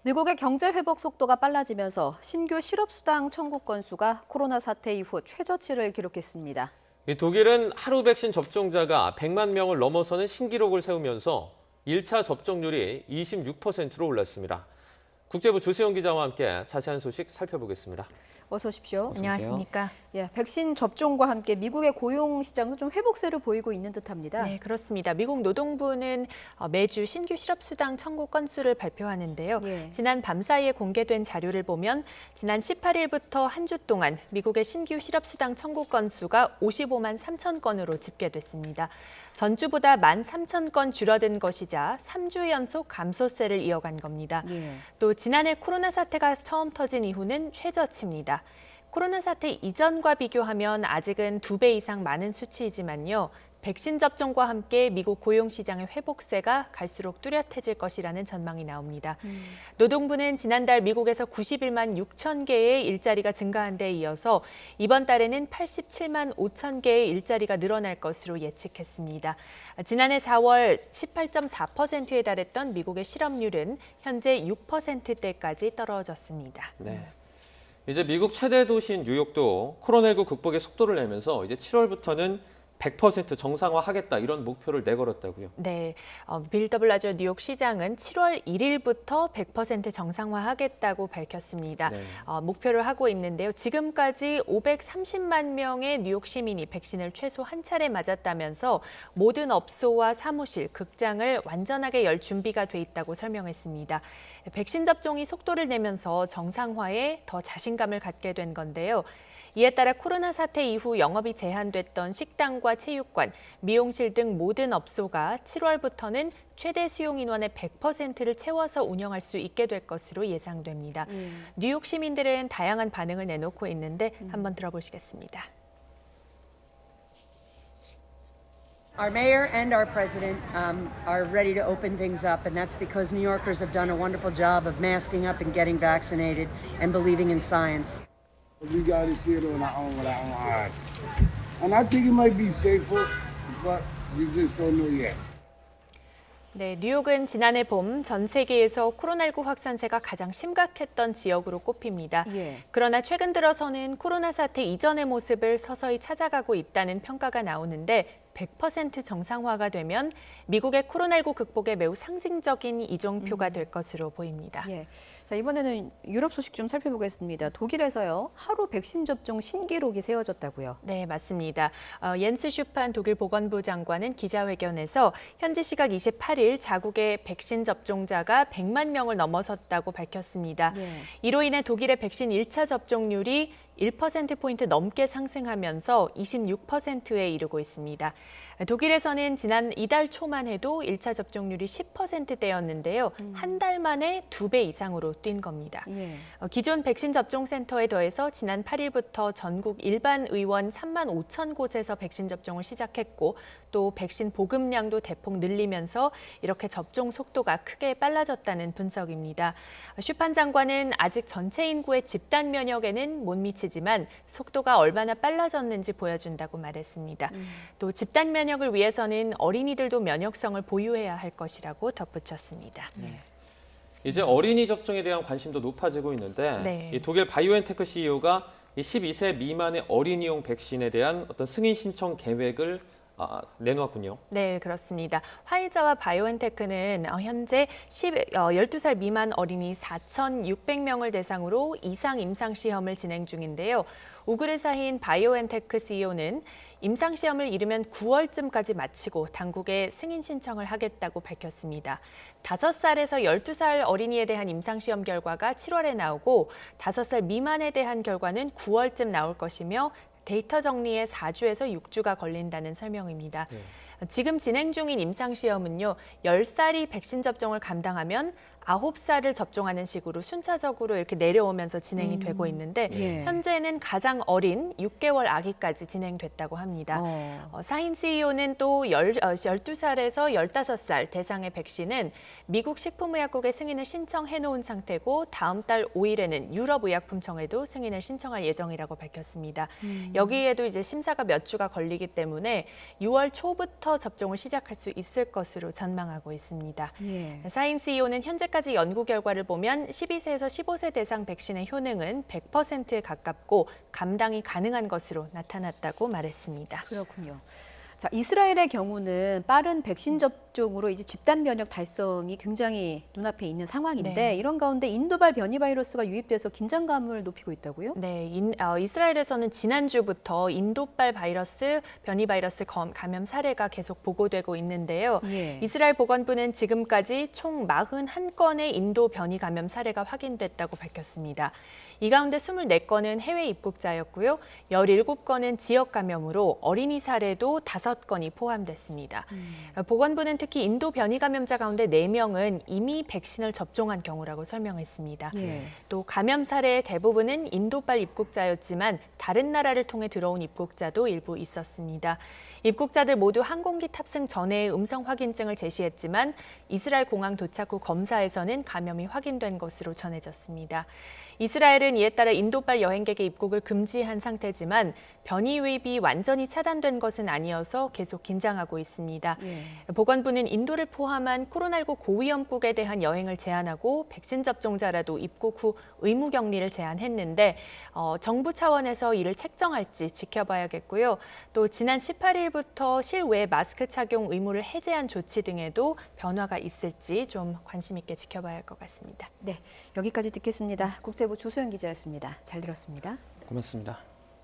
미국의 경제 회복 속도가 빨라지면서 신규 실업수당 청구 건수가 코로나 사태 이후 최저치를 기록했습니다. 이 독일은 하루 백신 접종자가 100만 명을 넘어서는 신기록을 세우면서 1차 접종률이 26%로 올랐습니다. 국제부 조세영 기자와 함께 자세한 소식 살펴보겠습니다. 어서 오십시오. 안녕하십니까? 예, 백신 접종과 함께 미국의 고용 시장도 좀 회복세를 보이고 있는 듯합니다. 네, 그렇습니다. 미국 노동부는 매주 신규 실업수당 청구 건수를 발표하는데요. 예. 지난 밤 사이에 공개된 자료를 보면 지난 18일부터 한 주 동안 미국의 신규 실업수당 청구 건수가 55만 3천 건으로 집계됐습니다. 전주보다 1만 3천 건 줄어든 것이자 3주 연속 감소세를 이어간 겁니다. 예. 또 지난해 코로나 사태가 처음 터진 이후는 최저치입니다. 코로나 사태 이전과 비교하면 아직은 2배 이상 많은 수치이지만요. 백신 접종과 함께 미국 고용시장의 회복세가 갈수록 뚜렷해질 것이라는 전망이 나옵니다. 노동부는 지난달 미국에서 91만 6천 개의 일자리가 증가한 데 이어서 이번 달에는 87만 5천 개의 일자리가 늘어날 것으로 예측했습니다. 지난해 4월 18.4%에 달했던 미국의 실업률은 현재 6%대까지 떨어졌습니다. 네. 이제 미국 최대 도시인 뉴욕도 코로나19 극복에 속도를 내면서 이제 7월부터는 100% 정상화하겠다 이런 목표를 내걸었다고요. 네, 빌 더블라저 뉴욕 시장은 7월 1일부터 100% 정상화하겠다고 밝혔습니다. 네. 목표를 하고 있는데요. 지금까지 530만 명의 뉴욕 시민이 백신을 최소 한 차례 맞았다면서 모든 업소와 사무실, 극장을 완전하게 열 준비가 돼 있다고 설명했습니다. 백신 접종이 속도를 내면서 정상화에 더 자신감을 갖게 된 건데요. 이에 따라 코로나 사태 이후 영업이 제한됐던 식당과 체육관, 미용실 등 모든 업소가 7월부터는 최대 수용 인원의 100%를 채워서 운영할 수 있게 될 것으로 예상됩니다. 뉴욕 시민들은 다양한 반응을 내놓고 있는데 한번 들어보시겠습니다. Our mayor and our president are ready to open things up, and that's because New Yorkers have done a wonderful job of masking up and getting vaccinated and believing in science. We got to see it on our own with our own eyes. And I think it might be safer, but we just don't know yet. 네, 뉴욕은 지난해 봄 전 세계에서 코로나19 확산세가 가장 심각했던 지역으로 꼽힙니다. 예. 그러나 최근 들어서는 코로나 사태 이전의 모습을 서서히 찾아가고 있다는 평가가 나오는데 100% 정상화가 되면 미국의 코로나19 극복에 매우 상징적인 이정표가 될 것으로 보입니다. 예. 자, 이번에는 유럽 소식 좀 살펴보겠습니다. 독일에서요, 하루 백신 접종 신기록이 세워졌다고요. 네, 맞습니다. 옌스 슈판 독일 보건부 장관은 기자회견에서 현지 시각 28일 자국의 백신 접종자가 100만 명을 넘어섰다고 밝혔습니다. 예. 이로 인해 독일의 백신 1차 접종률이 1%포인트 넘게 상승하면서 26%에 이르고 있습니다. 독일에서는 지난 이달 초만 해도 1차 접종률이 10%대였는데요. 한 달 만에 2배 이상으로 뛴 겁니다. 예. 기존 백신 접종 센터에 더해서 지난 8일부터 전국 일반 의원 3만 5천 곳에서 백신 접종을 시작했고 또 백신 보급량도 대폭 늘리면서 이렇게 접종 속도가 크게 빨라졌다는 분석입니다. 슈판 장관은 아직 전체 인구의 집단 면역에는 못 미치지만 속도가 얼마나 빨라졌는지 보여준다고 말했습니다. 또 집단 면역을 위해서는 어린이들도 면역성을 보유해야 할 것이라고 덧붙였습니다. 이제 어린이 접종에 대한 관심도 높아지고 있는데 네. 이 독일 바이오엔테크 CEO가 12세 미만의 어린이용 백신에 대한 어떤 승인 신청 계획을 내놓았군요. 네, 그렇습니다. 화이자와 바이오엔테크는 현재 12살 미만 어린이 4,600명을 대상으로 이상 임상 시험을 진행 중인데요. 우그르사힌 바이오엔테크 CEO는 임상 시험을 이르면 9월쯤까지 마치고 당국에 승인 신청을 하겠다고 밝혔습니다. 5살에서 12살 어린이에 대한 임상 시험 결과가 7월에 나오고 5살 미만에 대한 결과는 9월쯤 나올 것이며 데이터 정리에 4주에서 6주가 걸린다는 설명입니다. 네. 지금 진행 중인 임상시험은요, 10살이 백신 접종을 감당하면 9살을 접종하는 식으로 순차적으로 이렇게 내려오면서 진행이 되고 있는데 예. 현재는 가장 어린 6개월 아기까지 진행됐다고 합니다. 사힌 CEO는 또 12살에서 15살 대상의 백신은 미국 식품의약국에 승인을 신청해 놓은 상태고 다음 달 5일에는 유럽의약품청에도 승인을 신청할 예정이라고 밝혔습니다. 여기에도 이제 심사가 몇 주가 걸리기 때문에 6월 초부터 접종을 시작할 수 있을 것으로 전망하고 있습니다. 예. 사힌 CEO는 현재까지 현재까지 연구 결과를 보면 12세에서 15세 대상 백신의 효능은 100%에 가깝고 감당이 가능한 것으로 나타났다고 말했습니다. 그렇군요. 자, 이스라엘의 경우는 빠른 백신 접종으로 이제 집단 면역 달성이 굉장히 눈앞에 있는 상황인데 네. 이런 가운데 인도발 변이 바이러스가 유입돼서 긴장감을 높이고 있다고요? 네, 이스라엘에서는 지난주부터 인도발 바이러스, 변이 바이러스 감염 사례가 계속 보고되고 있는데요. 예. 이스라엘 보건부는 지금까지 총 41건의 인도 변이 감염 사례가 확인됐다고 밝혔습니다. 이 가운데 24건은 해외 입국자였고요. 17건은 지역 감염으로 어린이 사례도 5건이 포함됐습니다. 보건부는 특히 인도 변이 감염자 가운데 4명은 이미 백신을 접종한 경우라고 설명했습니다. 예. 또 감염 사례의 대부분은 인도발 입국자였지만 다른 나라를 통해 들어온 입국자도 일부 있었습니다. 입국자들 모두 항공기 탑승 전에 음성 확인증을 제시했지만 이스라엘 공항 도착 후 검사에서는 감염이 확인된 것으로 전해졌습니다. 이스라엘은 이에 따라 인도발 여행객의 입국을 금지한 상태지만 변이 유입이 완전히 차단된 것은 아니어서 계속 긴장하고 있습니다. 예. 보건부는 인도를 포함한 코로나19 고위험국에 대한 여행을 제한하고 백신 접종자라도 입국 후 의무 격리를 제한했는데 정부 차원에서 이를 책정할지 지켜봐야겠고요. 또 지난 18일부터 실외 마스크 착용 의무를 해제한 조치 등에도 변화가 있을지 좀 관심 있게 지켜봐야 할 것 같습니다. 네, 여기까지 듣겠습니다. 국제부 조소연 기자였습니다. 잘 들었습니다. 고맙습니다.